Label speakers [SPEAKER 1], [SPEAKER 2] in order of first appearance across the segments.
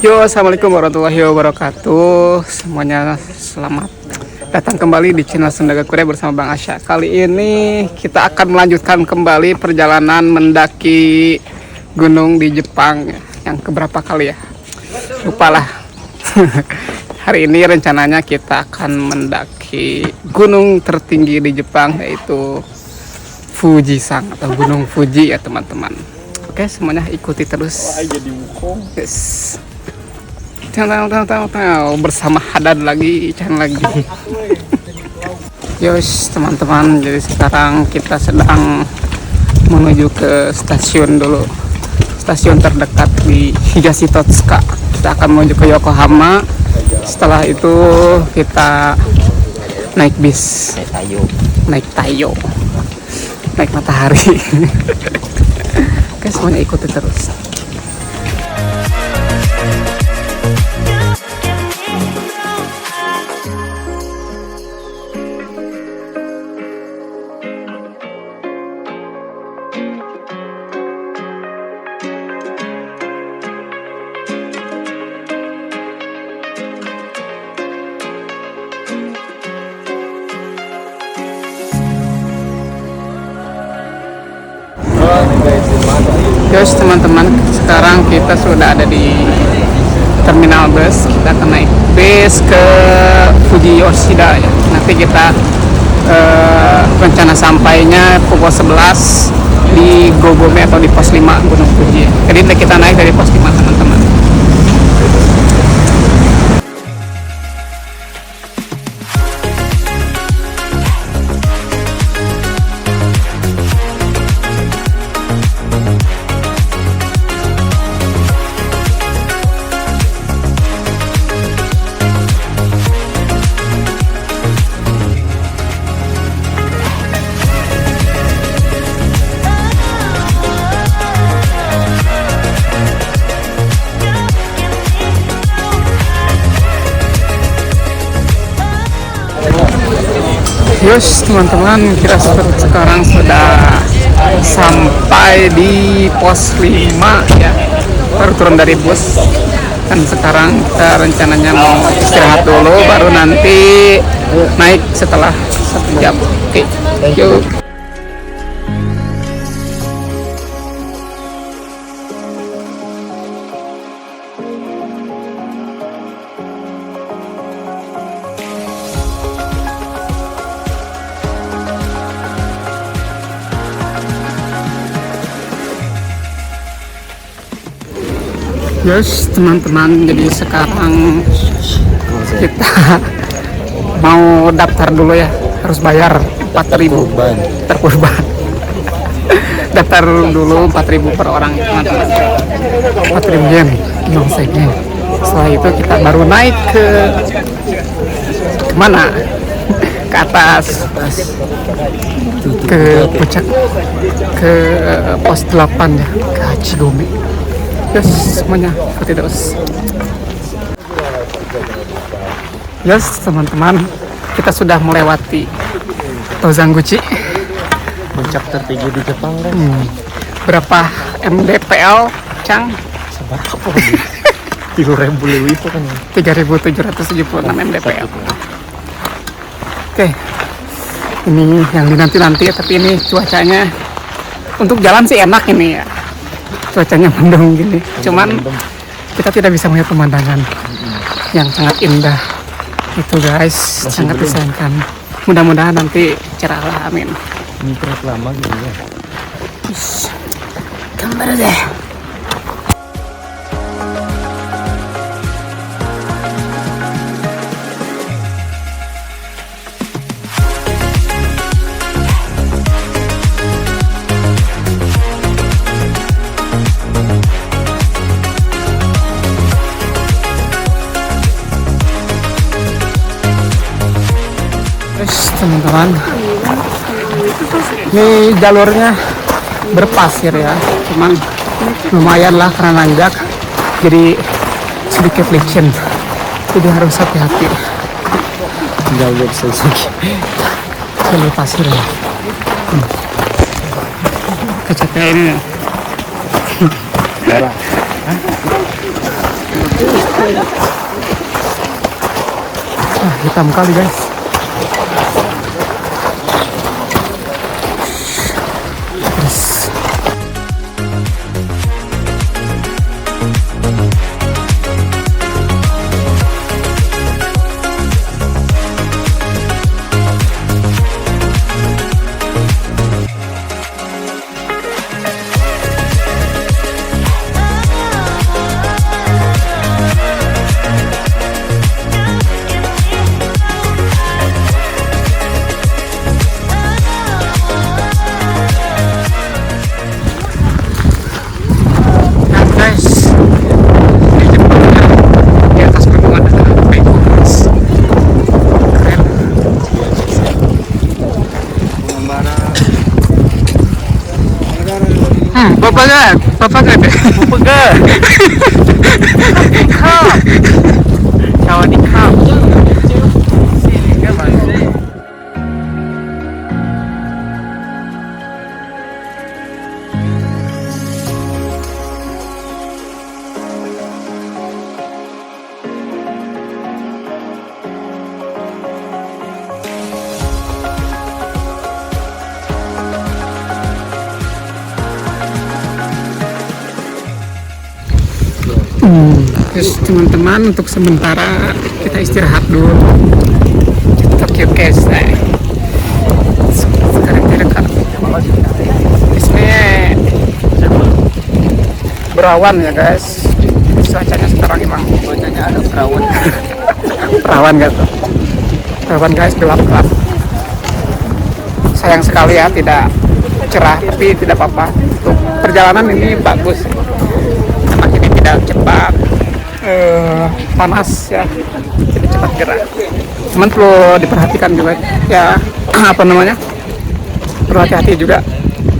[SPEAKER 1] Yo, assalamualaikum warahmatullahi wabarakatuh. Semuanya selamat datang kembali di channel Sendaga Korea bersama Bang Asya. Kali ini kita akan melanjutkan kembali perjalanan mendaki gunung di Jepang. Yang keberapa kali ya? Lupalah. Hari ini rencananya kita akan mendaki gunung tertinggi di Jepang, yaitu Fujisan atau Gunung Fuji ya teman-teman. Oke, semuanya ikuti terus. Yes. Bersama Haddad lagi, Ican lagi. Yos teman-teman, jadi sekarang kita sedang menuju ke stasiun dulu. Stasiun terdekat di Higashitotsuka. Kita akan menuju ke Yokohama. Setelah itu kita naik bis, naik Tayo, naik matahari. Oke, semuanya ikuti terus. Yos teman-teman, sekarang kita sudah ada di terminal bus. Kita akan naik bis ke Fuji Yoshida ya. Nanti kita rencana sampainya pukul 11 di Gogome atau di pos 5 Gunung Fuji ya. Jadi kita naik dari pos 5 teman-teman. Yos teman-teman, kita sekarang sudah sampai di pos 5 ya, baru turun dari bus. Dan sekarang kita rencananya mau istirahat dulu, baru nanti naik setelah 1 jam. Oke, yuk. Yes teman-teman, jadi sekarang kita mau daftar dulu ya, harus bayar 4.000 terkurban. Daftar dulu 4.000 per orang teman-teman, 4.000 yen, Yonsei-yen. Setelah itu kita baru naik ke mana? Ke atas, ke puncak, ke pos 8 ya, ke Hachigome. Yes, semuanya ikuti terus. Yes, teman-teman, kita sudah melewati Tozanguchi,
[SPEAKER 2] puncak tertinggi di Jepang kan.
[SPEAKER 1] Berapa mdpl, Cang?
[SPEAKER 2] Seberapa nih? 3.000 lebih itu kan.
[SPEAKER 1] 3.776 mdpl. Oke, ini yang dinanti-nanti, tapi ini cuacanya untuk jalan sih enak ini ya. Cuacanya mendung gini, cuman kita tidak bisa melihat pemandangan yang sangat indah itu guys. Masih sangat disayangkan. Mudah-mudahan nanti cerah lah, amin.
[SPEAKER 2] Ini terlalu lama gitu ya.
[SPEAKER 1] Gambar deh. Teman-teman, ini jalurnya berpasir ya, cuman lumayan lah karena nanjak, jadi sedikit licin, jadi harus hati-hati.
[SPEAKER 2] Jalur Suzuki,
[SPEAKER 1] jalur pasir ya. Kecapean ini. Hitam kali guys. Bapak gak deh.
[SPEAKER 2] Pegang. Kap. Cawan di kap. Sini kan masih.
[SPEAKER 1] Terus teman-teman, untuk sementara kita istirahat dulu. Tokyo guys. Sekarang kita dekat. Ini berawan ya guys. Cuacanya sekarang emang
[SPEAKER 2] Cuacanya ada perawan.
[SPEAKER 1] perawan gak tuh? Perawan guys, gelap-gelap. Sayang sekali ya tidak cerah, tapi tidak apa-apa. Untuk perjalanan ini bagus. Karena ini tidak cepat panas ya, tidak cepat gerah. Cuman perlu diperhatikan juga ya, apa namanya, perlu hati-hati juga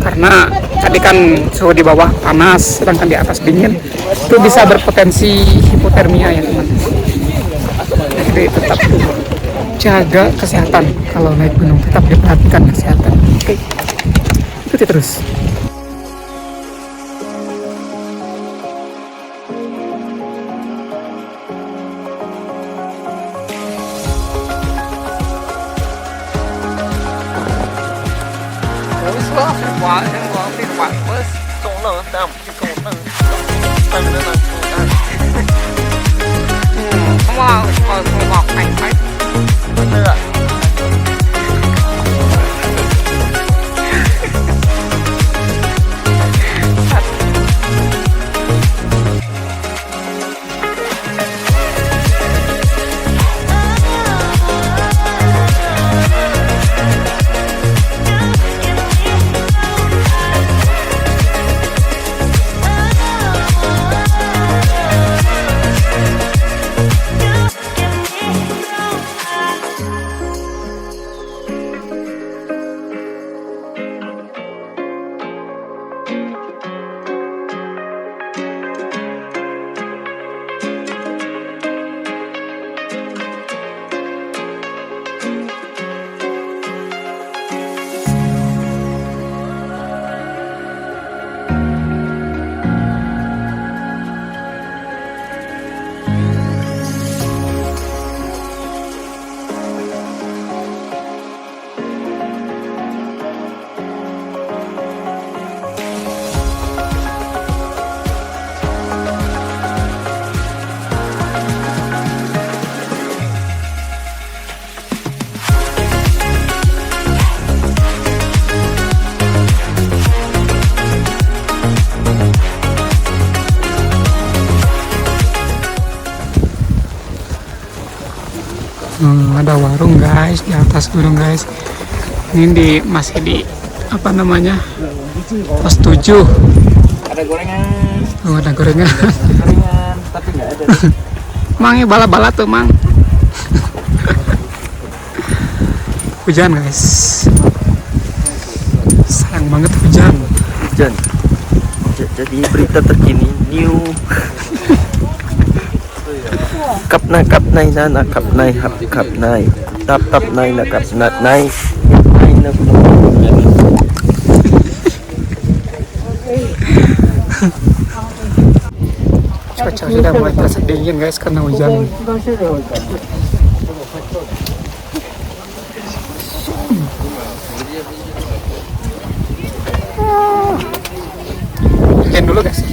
[SPEAKER 1] karena tadi kan suhu di bawah panas sedangkan di atas dingin, itu bisa berpotensi hipotermia ya teman. Jadi tetap jaga kesehatan kalau naik gunung, tetap diperhatikan kesehatan. Oke, ikuti terus. Semua kalau main-main
[SPEAKER 2] Bener.
[SPEAKER 1] Ada warung guys di atas gunung guys. Ini masih di apa namanya, pos 7.
[SPEAKER 2] Ada gorengan.
[SPEAKER 1] Oh, ada gorengan.
[SPEAKER 2] Gorengan, tapi nggak ada.
[SPEAKER 1] Mang ya bala-bala tuh mang. Hujan guys. Sayang banget hujan.
[SPEAKER 2] Hujan. Jadi berita terkini new. Kap nai na kap nai hap kap nai tap nai na kap nat nai na
[SPEAKER 1] Cuaca sudah mulai terasa dingin guys karena hujan. Makan dulu guys.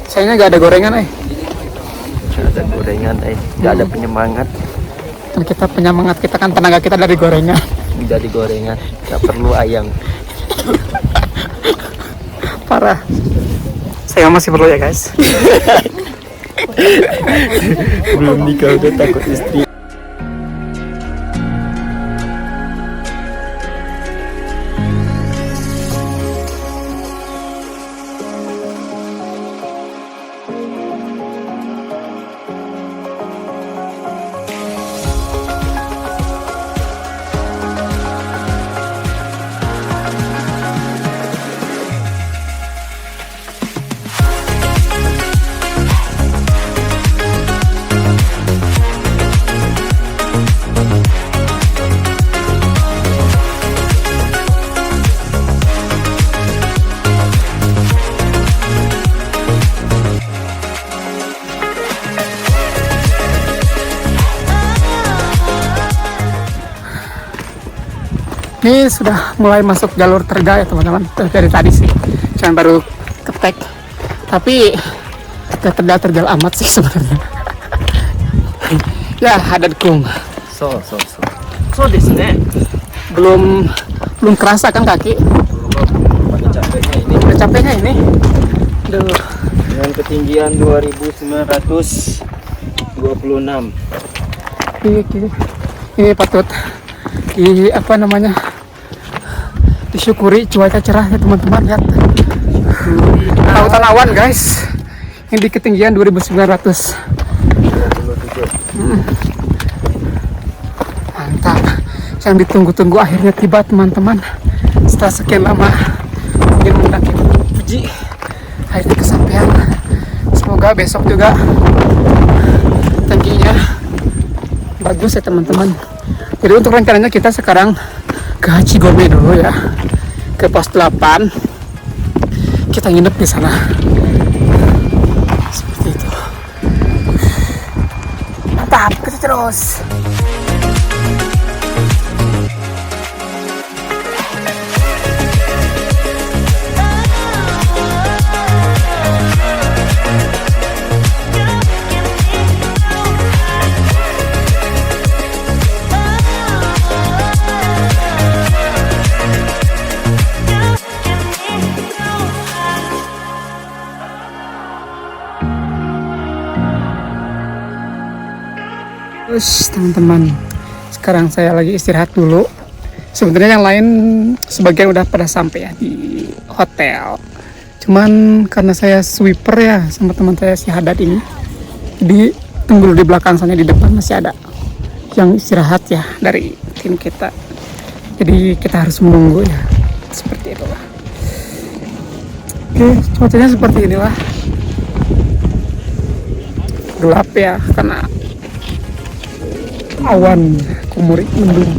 [SPEAKER 1] Sayangnya nggak ada gorengan
[SPEAKER 2] Nggak ada gorengan nggak ada penyemangat.
[SPEAKER 1] Kan kita penyemangat kita kan tenaga kita dari gorengan.
[SPEAKER 2] Dari gorengan nggak perlu ayam.
[SPEAKER 1] Parah. Saya masih perlu ya guys.
[SPEAKER 2] Belum nikah udah takut istri.
[SPEAKER 1] Ini sudah mulai masuk jalur terga ya teman-teman. Dari tadi sih, cuman baru ketek. Tapi gak terjal amat sih sebenarnya. Ya, hadadkung.
[SPEAKER 2] So desu ne.
[SPEAKER 1] Belum kerasa kan kaki?
[SPEAKER 2] Pada capeknya ini.
[SPEAKER 1] Udah capeknya ini. Aduh.
[SPEAKER 2] Dengan ketinggian 2.926.
[SPEAKER 1] Ini patut disyukuri cuaca cerah ya teman-teman. Lihat lautan awan guys, ini di ketinggian 2.900. Mantap, yang ditunggu-tunggu akhirnya tiba teman-teman. Setelah sekian lama ingin mendaki Fuji, akhirnya kesampaian. Semoga besok juga tingginya bagus ya teman-teman. Jadi untuk rencananya kita sekarang ke Hachigome dulu ya, ke pos 8. Kita nginep di sana. Seperti itu. Mantap, kita terus. Terus teman-teman, sekarang saya lagi istirahat dulu. Sebenarnya yang lain sebagian udah pada sampai ya di hotel. Cuman karena saya sweeper ya sama teman saya si Haddad ini, jadi tunggu dulu di belakang, soalnya di depan masih ada yang istirahat ya dari tim kita. Jadi kita harus menunggu ya, seperti itulah. Oke, cuacanya seperti inilah. Gelap ya karena awan kumuri mendung.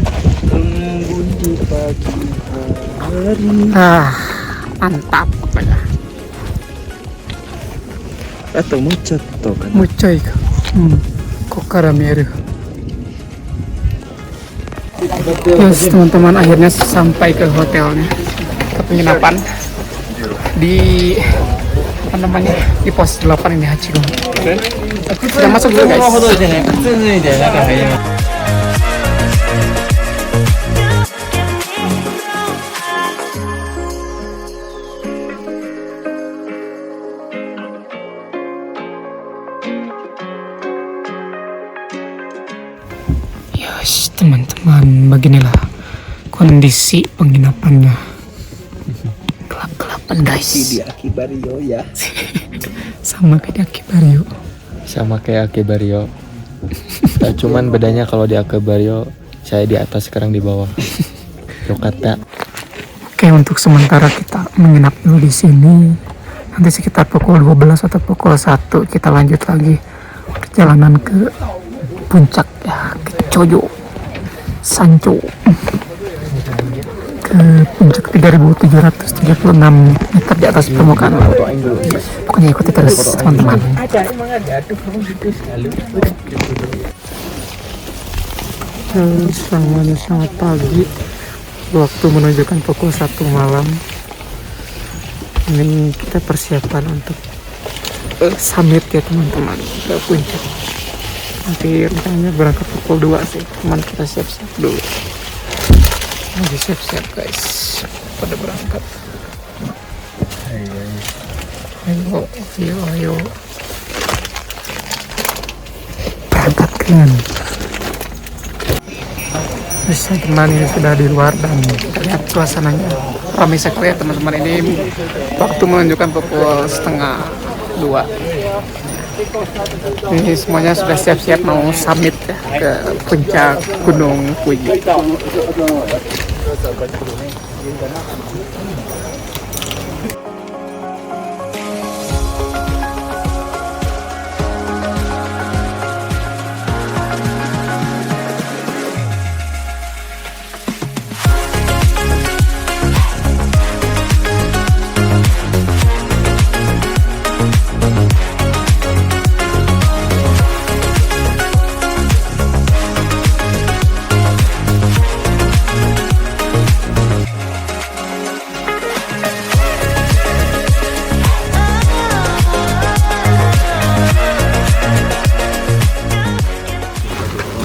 [SPEAKER 2] Embun di pagi hari.
[SPEAKER 1] Mantap pokoknya.
[SPEAKER 2] Atau mucot toh kan.
[SPEAKER 1] Mucoy kokara mieru. Yes teman-teman, akhirnya sampai ke hotelnya, ke penginapan di di pos 8 ini Hachigome. Sudah masuk dulu guys. Yes teman-teman, beginilah kondisi penginapannya. Gelap-gelapan guys.
[SPEAKER 2] Di Akibario ya.
[SPEAKER 1] Sama kayak di Akibario.
[SPEAKER 2] Sama kayak Akibario. Nah, cuman bedanya kalau di Akibario saya di atas, sekarang di bawah. Yokata.
[SPEAKER 1] Oke, untuk sementara kita menginap dulu di sini. Nanti sekitar pukul 12 atau pukul 1 kita lanjut lagi perjalanan ke puncak ya, ke Chojo Sancho, ke puncak 3.736 meter di atas permukaan laut. Pokoknya ikuti terus teman-teman. Semuanya sangat pagi. Waktu menunjukkan pukul 1 malam. Ini kita persiapan untuk summit ya teman-teman, ke puncak. Nanti rencananya berangkat pukul 2 sih, cuman kita siap-siap dulu. Lagi siap-siap guys, pada berangkat. Ayo. Berangkat kan. Terus teman ini sudah di luar dan kita lihat suasananya ramai sekali ya teman-teman. Ini waktu menunjukkan pukul 1:30. Ini semuanya sudah siap-siap mau summit ya, ke puncak Gunung Fuji.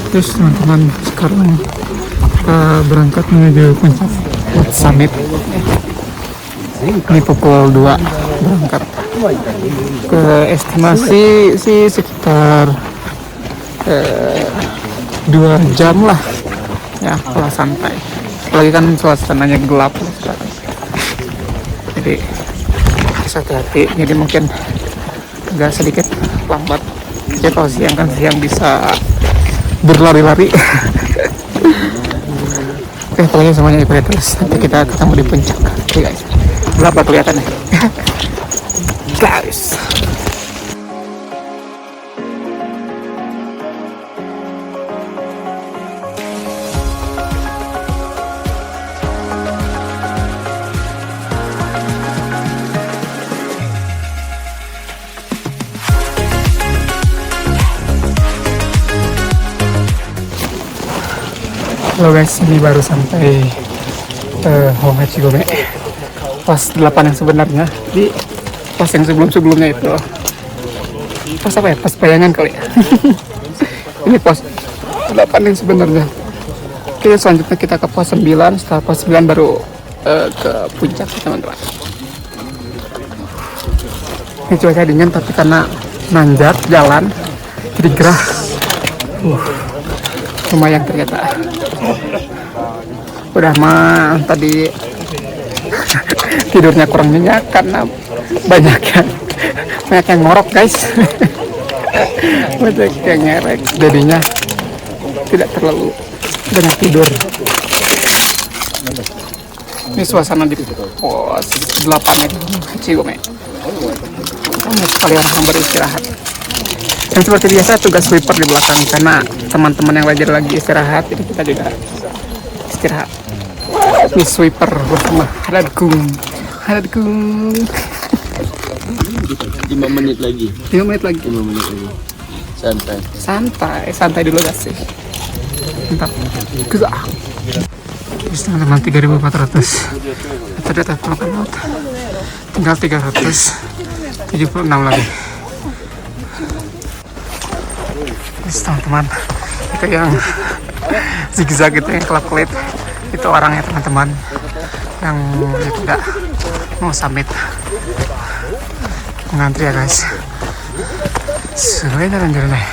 [SPEAKER 1] Terus teman-teman sekarang kita berangkat menuju puncak summit. Ini pukul 2 berangkat. Ke estimasi sih sekitar 2 jam lah ya kalau santai. Apalagi kan suasananya gelap sekarang. Jadi harus hati-hati. Jadi mungkin agak sedikit lambat. Ya kalau siang kan siang bisa berlari-lari. Oke, pokoknya semuanya ikuti terus. Nanti kita ketemu di puncak. Oke guys, berapa kelihatannya? Guys. Halo guys, ini baru sampai Hongachigome. Pos 8 yang sebenarnya. Di pos yang sebelum-sebelumnya itu. Pos apa ya? Pos bayangan kali ya. Ini pos 8 yang sebenarnya. Oke, selanjutnya kita ke pos 9. Setelah pos 9 baru ke puncak teman-teman. Ini cuaca dingin tapi karena nanjak jalan jadi gerah. Lumayan ternyata. Udah mah tadi tidurnya kurang nyenyak karena banyak yang ngorok guys. Banyak yang ngerek, jadinya tidak terlalu banyak tidur. Ini suasana di pos 8 aja Hongachigome. Banyak sekali orang beristirahat. Dan seperti biasa tugas sweeper di belakang karena teman-teman yang lagi istirahat, jadi kita juga istirahat. Ini sweeper bersama Haradkung.
[SPEAKER 2] 5 menit lagi.
[SPEAKER 1] 5 menit lagi. Santai dulu gak sih? Mantap. Kita teman-teman 3.400. Kita data permukaan laut. Tinggal 376 lagi. Teman-teman, itu yang zigzag itu yang kelap-kelip itu orangnya teman-teman yang tidak mau summit ngantri ya guys. Sudah jalan-jalan nih.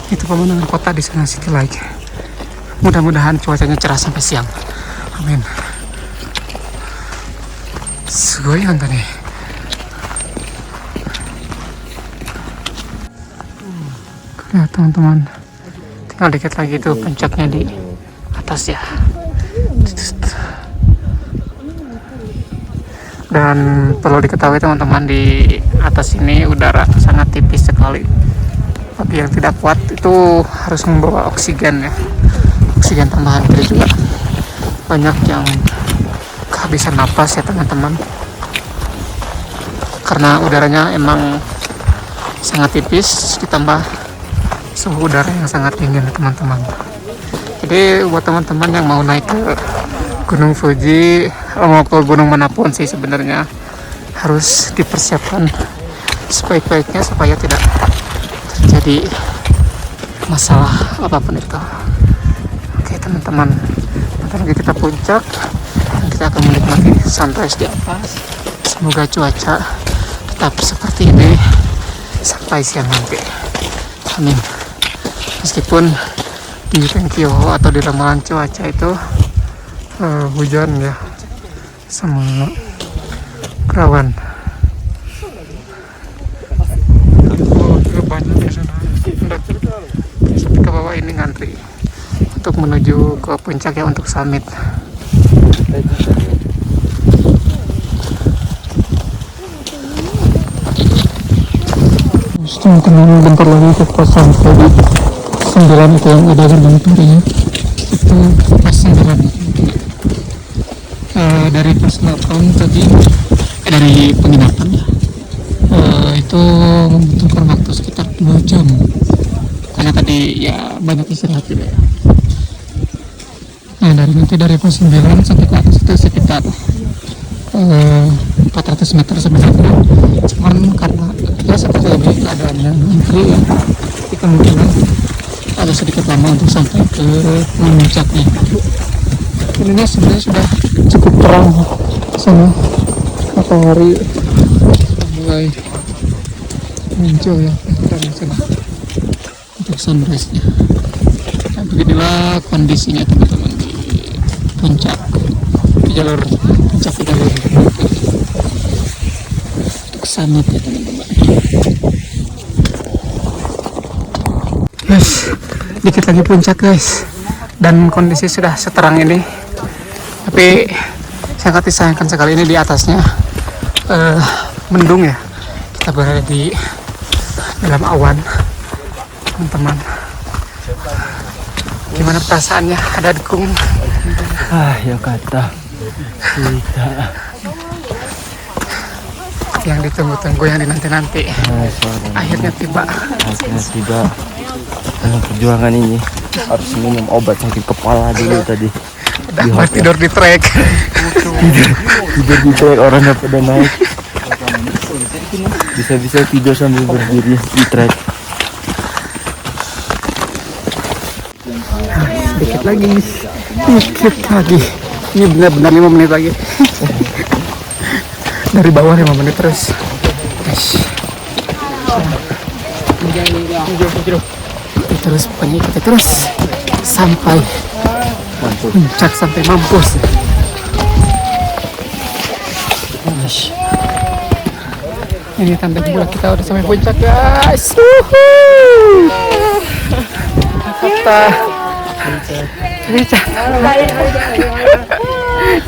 [SPEAKER 1] Itu pemandangan kota di sana, City Lake. Mudah-mudahan cuacanya cerah sampai siang. Amin. Sugoi anda nih. Nah teman-teman, tinggal dikit lagi tuh puncaknya di atas ya. Dan perlu diketahui teman-teman, di atas ini udara sangat tipis sekali. Bagi yang tidak kuat itu harus membawa oksigen ya, oksigen tambahan. Jadi juga banyak yang kehabisan napas ya teman-teman, karena udaranya emang sangat tipis ditambah suhu udara yang sangat dingin teman-teman. Jadi buat teman-teman yang mau naik ke Gunung Fuji, mau ke gunung manapun sih sebenarnya harus dipersiapkan sebaik-baiknya supaya tidak terjadi masalah apapun itu. Oke teman-teman, nanti lagi kita puncak dan kita akan menikmati sunrise di atas. Semoga cuaca tetap seperti ini sampai siang nanti. Amin. Meskipun di Tenkyo atau di ramalan cuaca itu hujan ya sama kerawan. Banyak di sana ke bawah ini ngantri untuk menuju ke puncak ya, untuk summit. Teman-teman, bentar lagi kita sampai di 9 itu yang ada gerbang turinya. Itu pas 9 dari pos 8 tadi, dari penginapan ya, itu membutuhkan waktu sekitar 2 jam karena tadi ya banyak istirahat juga ya. Nah dari pos 9 sampai ke atas itu sekitar 400 meter sebenarnya, cuman karena ya seperti ini keadaannya antri ya, jadi kemungkinan ada sedikit lama untuk sampai ke puncaknya. Ini sebenarnya sudah cukup terang sana, matahari mulai muncul ya dari sana untuk sunrise nya. Nah, beginilah kondisinya teman-teman di puncak, di jalur puncak, di jalur untuk summit ya teman-teman. Guys, dikit lagi puncak guys, dan kondisi sudah seterang ini, tapi sangat disayangkan sekali ini di atasnya mendung ya. Kita berada di dalam awan teman-teman. Gimana perasaannya ada dekung?
[SPEAKER 2] Ya kata kita
[SPEAKER 1] yang ditunggu-tunggu, yang dinanti-nanti akhirnya tiba.
[SPEAKER 2] Dalam perjuangan ini harus minum obat sakit kepala dulu tadi.
[SPEAKER 1] Udah tidur di trek.
[SPEAKER 2] tidur di trek, orangnya pada naik. Bisa-bisa tidur sambil berdiri di trek.
[SPEAKER 1] Sedikit lagi. Ini benar-benar 5 menit lagi. Dari bawah 5 menit terus. Terus pokoknya kita terus sampai puncak, sampai mampus. Ini tanda bulan kita udah sampai puncak guys. Kita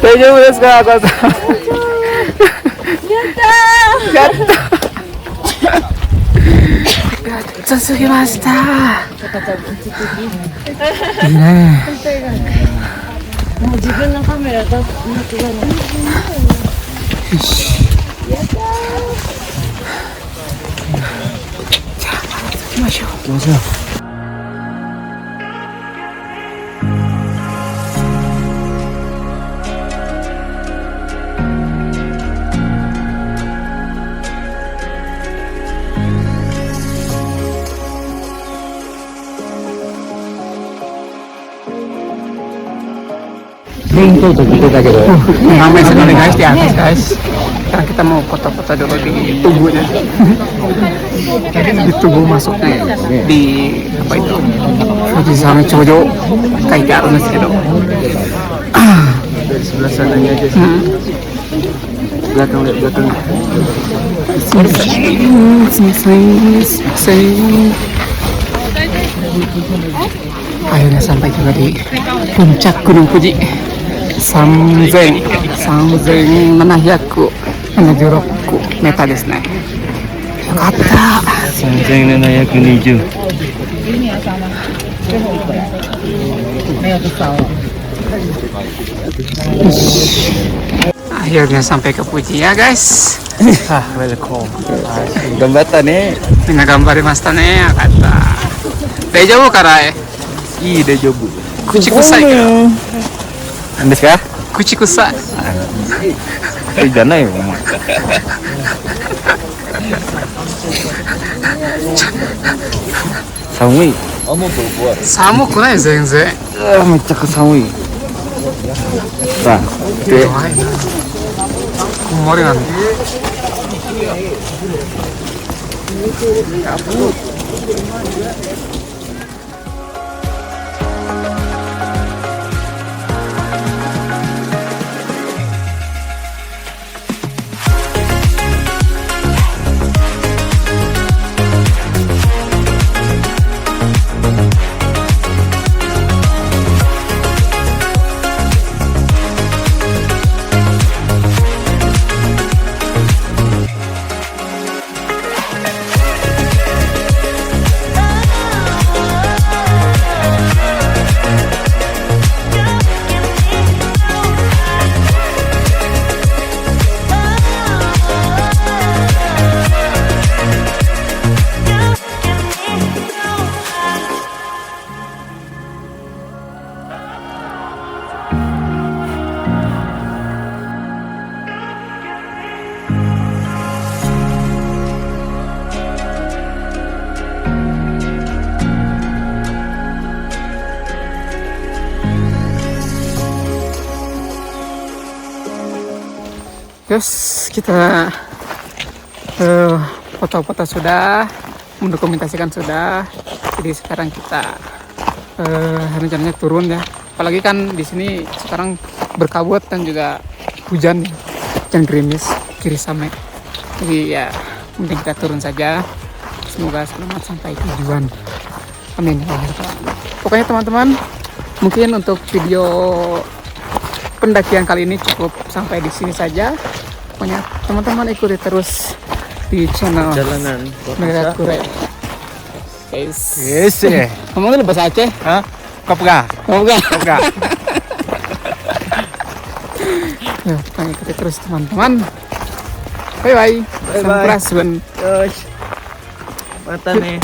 [SPEAKER 1] saya udah sekarang Gato. Sugimashita. Iya.
[SPEAKER 3] もう自分のカメラ出すのとかね。やったー。
[SPEAKER 1] じゃあ行きましょう。
[SPEAKER 2] 行きましょう。
[SPEAKER 1] Ramai sekali guys di atas guys. Sekarang kita mau foto-foto dulu di tubuhnya. Jadi di tubuh masuknya di apa itu? Fujisami Chojo Kaikaroですけど.
[SPEAKER 2] Dari sebelah sananya aja sih. Belakang, lihat belakang.
[SPEAKER 1] Akhirnya sampai juga di puncak Gunung Fuji. Sanzen Manahyaku menuju Roku meta desna. Kata
[SPEAKER 2] Sanjang na naya kuniju.
[SPEAKER 1] akhirnya sampai ke Fuji ya guys.
[SPEAKER 2] Welcome. Gambata ne.
[SPEAKER 1] Dengan gambar mas tane ya kata. Dejavu karae.
[SPEAKER 2] Ii dejobu.
[SPEAKER 1] Kuchi kusai ka.
[SPEAKER 2] Andes ka?
[SPEAKER 1] Kuchi kusai.
[SPEAKER 2] Janai mo. Samui.
[SPEAKER 1] Samu kunai zenzen.
[SPEAKER 2] Mecha samui. Sa. De.
[SPEAKER 1] Kumori nan. Terus kita foto-foto sudah, mendokumentasikan sudah. Jadi sekarang kita rencananya turun ya. Apalagi kan di sini sekarang berkabut dan juga hujan ya, hujan gerimis, kirisame. Jadi ya mending kita turun saja. Semoga selamat sampai tujuan. Amin. Pokoknya teman-teman, mungkin untuk video pendakian kali ini cukup sampai di sini saja. Pokoknya teman-teman ikuti terus di channel
[SPEAKER 2] Jalanan.
[SPEAKER 1] Merah Kure. Guys.
[SPEAKER 2] Yes.
[SPEAKER 1] Ngomongin bahasa Aceh?
[SPEAKER 2] Hah? Kopga.
[SPEAKER 1] Enggak.
[SPEAKER 2] Kopga.
[SPEAKER 1] Ya, pokoknya ikuti terus teman-teman. Bye bye.
[SPEAKER 2] Bye-bye.
[SPEAKER 1] Sampurasun.
[SPEAKER 2] Terus. Mata nih.